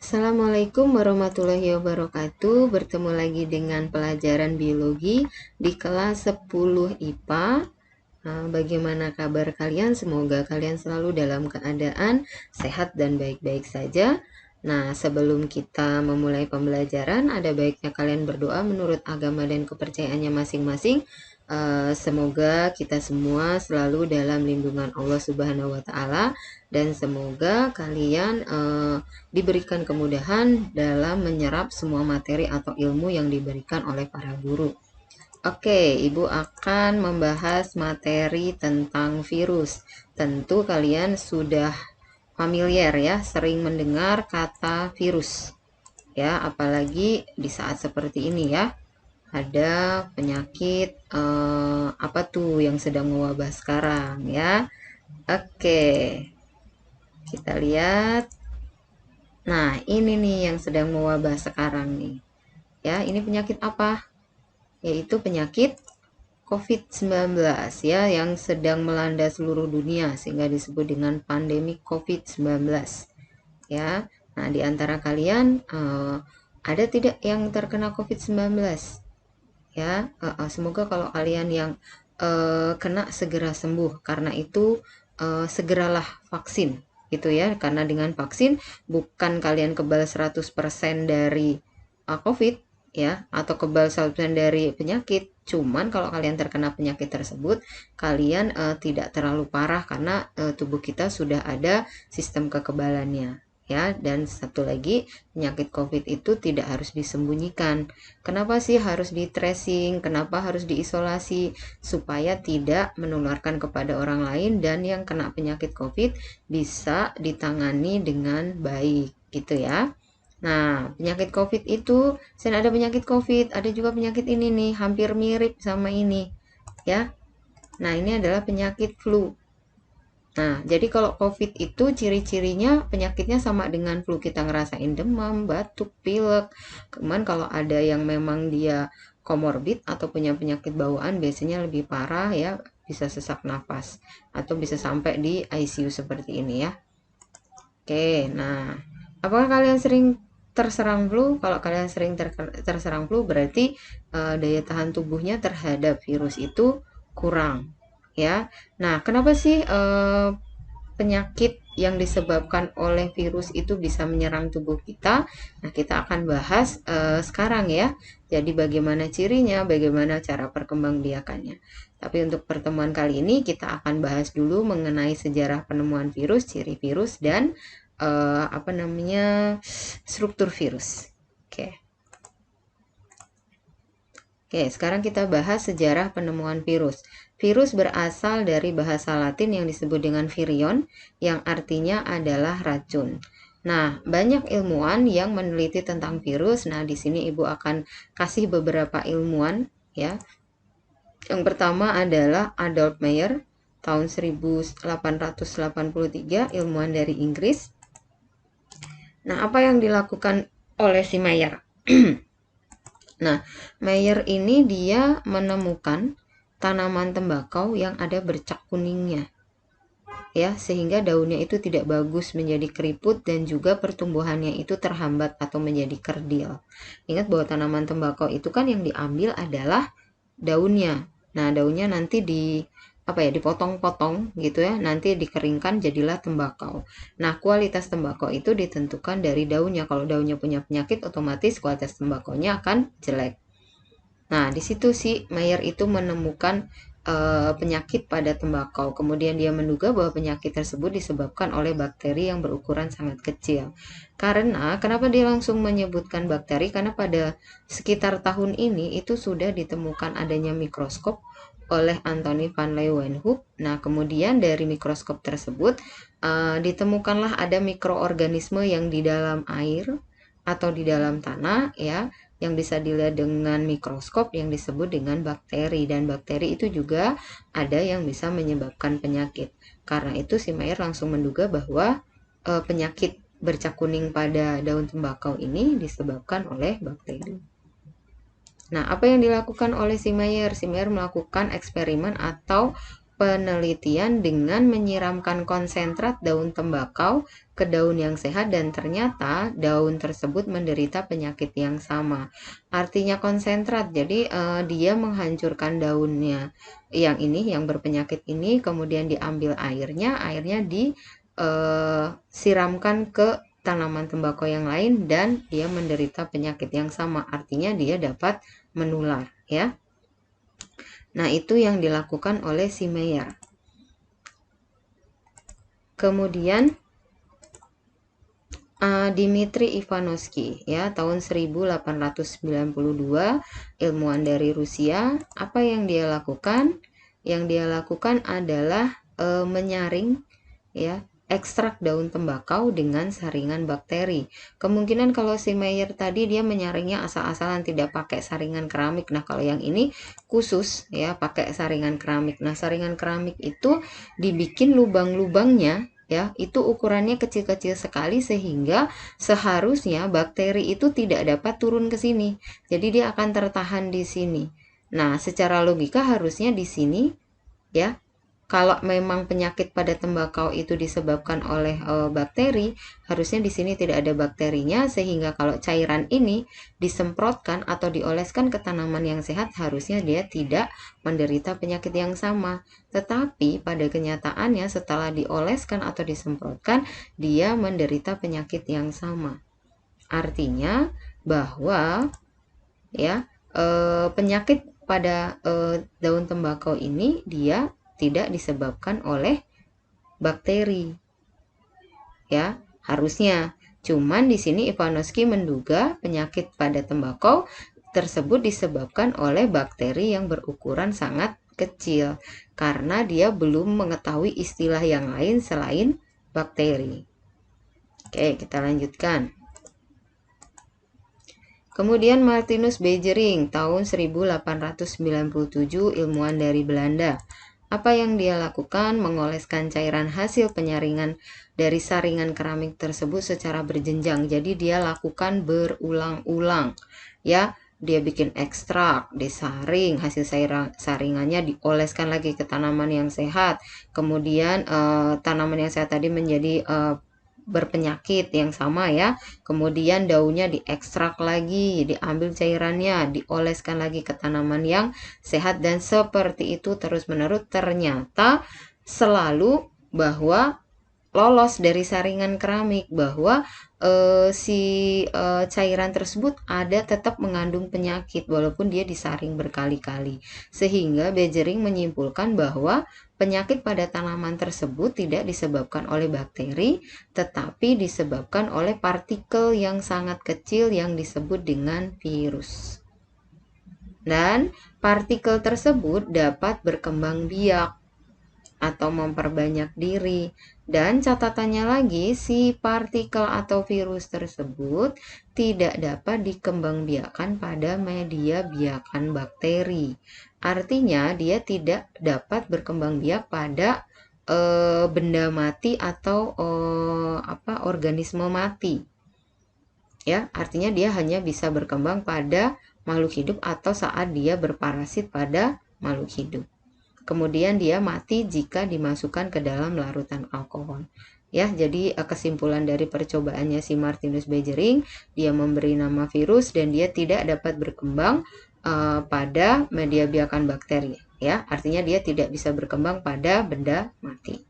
Assalamualaikum warahmatullahi wabarakatuh. Bertemu lagi dengan pelajaran biologi di kelas 10 IPA. Bagaimana kabar kalian? Semoga kalian selalu dalam keadaan sehat dan baik-baik saja. Nah, sebelum kita memulai pembelajaran, ada baiknya kalian berdoa menurut agama dan kepercayaannya masing-masing. Semoga kita semua selalu dalam lindungan Allah Subhanahu wa Ta'ala, dan semoga kalian diberikan kemudahan dalam menyerap semua materi atau ilmu yang diberikan oleh para guru. Oke, Ibu akan membahas materi tentang virus. Tentu kalian sudah familiar ya, sering mendengar kata virus. Ya, apalagi di saat seperti ini ya. Ada penyakit apa tuh yang sedang mewabah sekarang ya. Oke. Kita lihat. Nah, ini nih yang sedang mewabah sekarang nih. Ya, ini penyakit apa? Yaitu penyakit COVID-19 ya, yang sedang melanda seluruh dunia sehingga disebut dengan pandemi COVID-19 ya. Nah, di antara kalian ada tidak yang terkena COVID-19 ya? Semoga kalau kalian yang kena segera sembuh, karena itu segeralah vaksin gitu ya, karena dengan vaksin bukan kalian kebal 100% dari COVID ya, atau kebal 100% dari penyakit. Cuman kalau kalian terkena penyakit tersebut, kalian tidak terlalu parah karena tubuh kita sudah ada sistem kekebalannya ya. Dan satu lagi, penyakit COVID itu tidak harus disembunyikan. Kenapa sih harus di tracing? Kenapa harus diisolasi? Supaya tidak menularkan kepada orang lain dan yang kena penyakit COVID bisa ditangani dengan baik gitu ya. Nah, penyakit COVID itu, selain ada penyakit COVID, ada juga penyakit ini nih, hampir mirip sama ini ya. Nah, ini adalah penyakit flu. Nah, jadi kalau COVID itu ciri-cirinya penyakitnya sama dengan flu. Kita ngerasain demam, batuk, pilek. Kemudian kalau ada yang memang dia komorbid atau punya penyakit bawaan, biasanya lebih parah ya, bisa sesak nafas atau bisa sampai di ICU seperti ini ya. Oke, nah, apakah kalian sering terserang flu? Kalau kalian sering terserang flu, berarti daya tahan tubuhnya terhadap virus itu kurang ya. Nah, kenapa sih penyakit yang disebabkan oleh virus itu bisa menyerang tubuh kita? Nah, kita akan bahas sekarang ya. Jadi bagaimana cirinya, bagaimana cara perkembangbiakannya. Tapi untuk pertemuan kali ini kita akan bahas dulu mengenai sejarah penemuan virus, ciri virus, dan struktur virus. Oke, sekarang kita bahas sejarah penemuan virus. Virus berasal dari bahasa Latin yang disebut dengan virion, yang artinya adalah racun. Nah, banyak ilmuwan yang meneliti tentang virus. Nah, di sini Ibu akan kasih beberapa ilmuwan ya. Yang pertama adalah Adolf Meyer, tahun 1883, ilmuwan dari Inggris. Nah, apa yang dilakukan oleh si Meyer? Nah, Meyer ini dia menemukan tanaman tembakau yang ada bercak kuningnya ya, sehingga daunnya itu tidak bagus, menjadi keriput, dan juga pertumbuhannya itu terhambat atau menjadi kerdil. Ingat bahwa tanaman tembakau itu kan yang diambil adalah daunnya. Nah, daunnya nanti dipotong-potong gitu ya, nanti dikeringkan jadilah tembakau. Nah, kualitas tembakau itu ditentukan dari daunnya. Kalau daunnya punya penyakit, otomatis kualitas tembakaunya akan jelek. Nah, di situ si Meyer itu menemukan penyakit pada tembakau. Kemudian dia menduga bahwa penyakit tersebut disebabkan oleh bakteri yang berukuran sangat kecil. Kenapa dia langsung menyebutkan bakteri? Karena pada sekitar tahun ini itu sudah ditemukan adanya mikroskop oleh Anthony van Leeuwenhoek. Nah, kemudian dari mikroskop tersebut ditemukanlah ada mikroorganisme yang di dalam air atau di dalam tanah ya, yang bisa dilihat dengan mikroskop yang disebut dengan bakteri, dan bakteri itu juga ada yang bisa menyebabkan penyakit. Karena itu si Meyer langsung menduga bahwa penyakit bercak kuning pada daun tembakau ini disebabkan oleh bakteri. Nah, apa yang dilakukan oleh si Meyer? Si Meyer melakukan eksperimen atau penelitian dengan menyiramkan konsentrat daun tembakau ke daun yang sehat dan ternyata daun tersebut menderita penyakit yang sama. Artinya konsentrat, jadi dia menghancurkan daunnya yang ini, yang berpenyakit ini, kemudian diambil airnya disiramkan ke tanaman tembakau yang lain dan dia menderita penyakit yang sama. Artinya dia dapat menular, ya. Nah, itu yang dilakukan oleh si Meyer. Kemudian Dmitri Ivanovsky, ya, tahun 1892, ilmuwan dari Rusia. Apa yang dia lakukan? Yang dia lakukan adalah menyaring, ya, ekstrak daun tembakau dengan saringan bakteri. Kemungkinan kalau si Meyer tadi dia menyaringnya asal-asalan, tidak pakai saringan keramik. Nah, kalau yang ini khusus, ya, pakai saringan keramik. Nah, saringan keramik itu dibikin lubang-lubangnya, ya, itu ukurannya kecil-kecil sekali sehingga seharusnya bakteri itu tidak dapat turun ke sini. Jadi dia akan tertahan di sini. Nah, secara logika harusnya di sini, ya, kalau memang penyakit pada tembakau itu disebabkan oleh bakteri, harusnya di sini tidak ada bakterinya, sehingga kalau cairan ini disemprotkan atau dioleskan ke tanaman yang sehat, harusnya dia tidak menderita penyakit yang sama. Tetapi pada kenyataannya setelah dioleskan atau disemprotkan, dia menderita penyakit yang sama. Artinya bahwa, ya, penyakit pada daun tembakau ini dia tidak disebabkan oleh bakteri, ya, harusnya. Cuman di sini Ivanovsky menduga penyakit pada tembakau tersebut disebabkan oleh bakteri yang berukuran sangat kecil karena dia belum mengetahui istilah yang lain selain bakteri. Oke, kita lanjutkan. Kemudian Martinus Beijering, tahun 1897, ilmuwan dari Belanda. Apa yang dia lakukan? Mengoleskan cairan hasil penyaringan dari saringan keramik tersebut secara berjenjang. Jadi dia lakukan berulang-ulang, ya. Dia bikin ekstrak, disaring, hasil saringannya dioleskan lagi ke tanaman yang sehat. Kemudian tanaman yang sehat tadi menjadi berpenyakit yang sama, ya. Kemudian daunnya diekstrak lagi, diambil cairannya, dioleskan lagi ke tanaman yang sehat, dan seperti itu terus-menerus. Ternyata selalu bahwa lolos dari saringan keramik, bahwa cairan tersebut tetap mengandung penyakit walaupun dia disaring berkali-kali, sehingga Beijering menyimpulkan bahwa penyakit pada tanaman tersebut tidak disebabkan oleh bakteri, tetapi disebabkan oleh partikel yang sangat kecil yang disebut dengan virus. Dan partikel tersebut dapat berkembang biak atau memperbanyak diri. Dan catatannya lagi, si partikel atau virus tersebut tidak dapat dikembangbiakkan pada media biakan bakteri. Artinya dia tidak dapat berkembang biak pada benda mati atau organisme mati. Ya, artinya dia hanya bisa berkembang pada makhluk hidup atau saat dia berparasit pada makhluk hidup. Kemudian dia mati jika dimasukkan ke dalam larutan alkohol. Ya, jadi kesimpulan dari percobaannya si Martinus Beijering, dia memberi nama virus dan dia tidak dapat berkembang pada media biakan bakteri. Ya, artinya dia tidak bisa berkembang pada benda mati.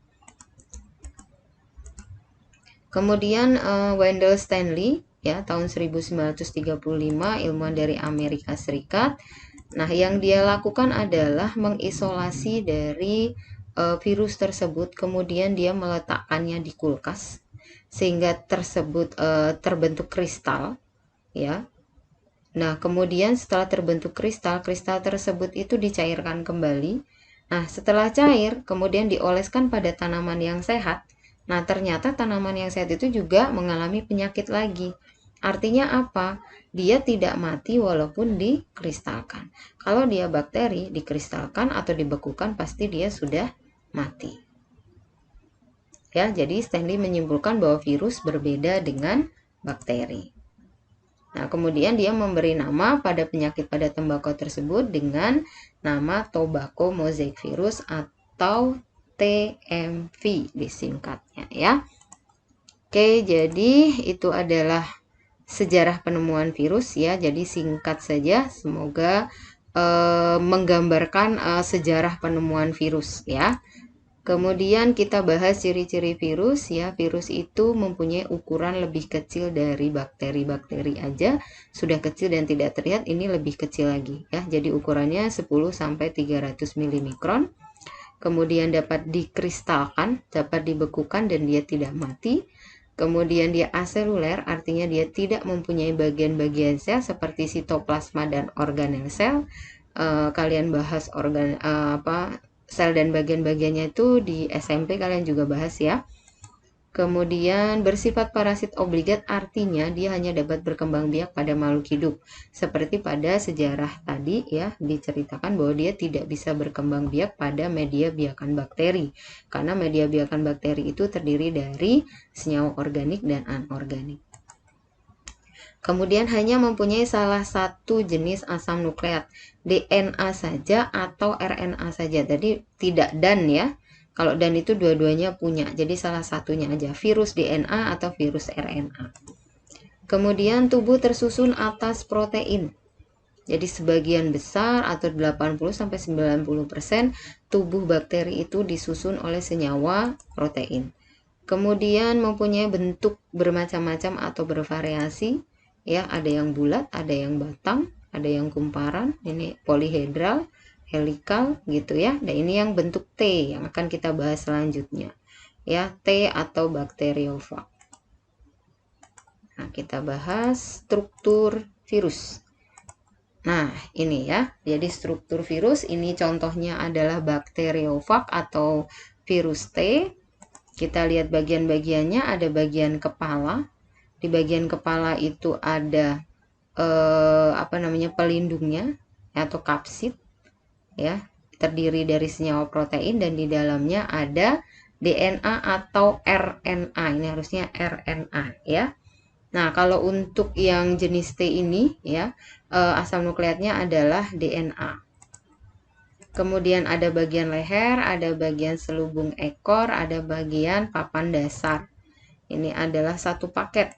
Kemudian Wendell Stanley, ya, tahun 1935, ilmuwan dari Amerika Serikat. Nah, yang dia lakukan adalah mengisolasi dari virus tersebut, kemudian dia meletakkannya di kulkas sehingga terbentuk kristal, ya. Nah, kemudian setelah terbentuk kristal tersebut itu dicairkan kembali. Nah, setelah cair, kemudian dioleskan pada tanaman yang sehat. Nah, ternyata tanaman yang sehat itu juga mengalami penyakit lagi. Artinya apa? Dia tidak mati walaupun dikristalkan. Kalau dia bakteri, dikristalkan atau dibekukan, pasti dia sudah mati. Ya, jadi Stanley menyimpulkan bahwa virus berbeda dengan bakteri. Nah, kemudian dia memberi nama pada penyakit pada tembakau tersebut dengan nama tobacco mosaic virus atau TMV disingkatnya ya. Oke, jadi itu adalah sejarah penemuan virus ya. Jadi singkat saja, semoga menggambarkan sejarah penemuan virus ya. Kemudian kita bahas ciri-ciri virus ya. Virus itu mempunyai ukuran lebih kecil dari bakteri-bakteri aja. Sudah kecil dan tidak terlihat, ini lebih kecil lagi ya. Jadi ukurannya 10 sampai 300 milimikron. Kemudian dapat dikristalkan, dapat dibekukan dan dia tidak mati. Kemudian dia aseluler, artinya dia tidak mempunyai bagian-bagian sel seperti sitoplasma dan organel sel. Kalian bahas sel dan bagian-bagiannya itu di SMP kalian juga bahas ya. Kemudian bersifat parasit obligat, artinya dia hanya dapat berkembang biak pada makhluk hidup. Seperti pada sejarah tadi ya, diceritakan bahwa dia tidak bisa berkembang biak pada media biakan bakteri. Karena media biakan bakteri itu terdiri dari senyawa organik dan anorganik. Kemudian hanya mempunyai salah satu jenis asam nukleat, DNA saja atau RNA saja. Jadi tidak dan ya. Kalau dan itu dua-duanya punya, jadi salah satunya aja, virus DNA atau virus RNA. Kemudian tubuh tersusun atas protein. Jadi sebagian besar atau 80-90% tubuh bakteri itu disusun oleh senyawa protein. Kemudian mempunyai bentuk bermacam-macam atau bervariasi. Ya, ada yang bulat, ada yang batang, ada yang kumparan, ini polihedral, helikal gitu ya. Dan ini yang bentuk T yang akan kita bahas selanjutnya. Ya, T atau bakteriofag. Nah, kita bahas struktur virus. Nah, ini ya. Jadi struktur virus ini contohnya adalah bakteriofag atau virus T. Kita lihat bagian-bagiannya, ada bagian kepala. Di bagian kepala itu ada pelindungnya atau kapsid ya, terdiri dari senyawa protein dan di dalamnya ada DNA atau RNA. Ini harusnya RNA ya. Nah, kalau untuk yang jenis T ini ya, asam nukleatnya adalah DNA. Kemudian ada bagian leher, ada bagian selubung ekor, ada bagian papan dasar. Ini adalah satu paket.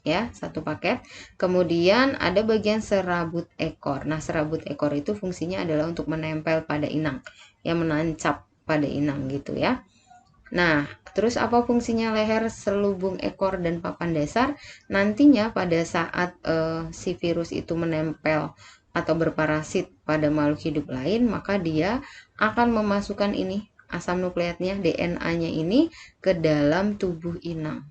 Ya, satu paket. Kemudian ada bagian serabut ekor. Nah, serabut ekor itu fungsinya adalah untuk menempel pada inang, yang menancap pada inang gitu ya. Nah, terus apa fungsinya leher, selubung ekor, dan papan dasar? Nantinya pada saat si virus itu menempel atau berparasit pada makhluk hidup lain, maka dia akan memasukkan ini asam nukleatnya, DNA-nya ini ke dalam tubuh inang.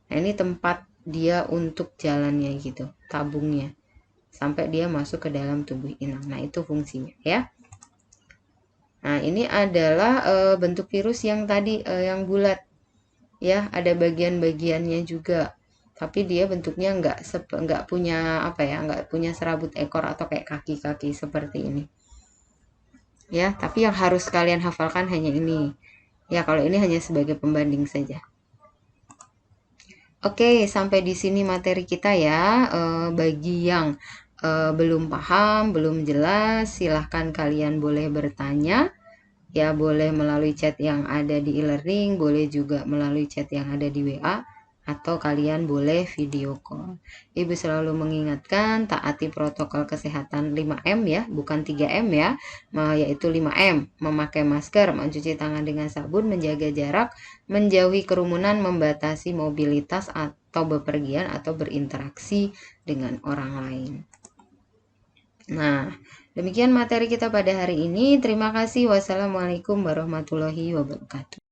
Nah, ini tempat dia untuk jalannya gitu, tabungnya, sampai dia masuk ke dalam tubuh inang. Nah, itu fungsinya ya. Nah, ini adalah bentuk virus yang tadi yang bulat ya, ada bagian-bagiannya juga, tapi dia bentuknya nggak punya nggak punya serabut ekor atau kayak kaki-kaki seperti ini ya. Tapi yang harus kalian hafalkan hanya ini ya, kalau ini hanya sebagai pembanding saja. Oke, sampai di sini materi kita ya. Bagi yang belum paham, belum jelas, silahkan kalian boleh bertanya. Ya, boleh melalui chat yang ada di e-learning, boleh juga melalui chat yang ada di WA, atau kalian boleh video call. Ibu selalu mengingatkan, taati protokol kesehatan 5M ya, bukan 3M ya, yaitu 5M, memakai masker, mencuci tangan dengan sabun, menjaga jarak, menjauhi kerumunan, membatasi mobilitas atau bepergian atau berinteraksi dengan orang lain. Nah, demikian materi kita pada hari ini. Terima kasih. Wassalamualaikum warahmatullahi wabarakatuh.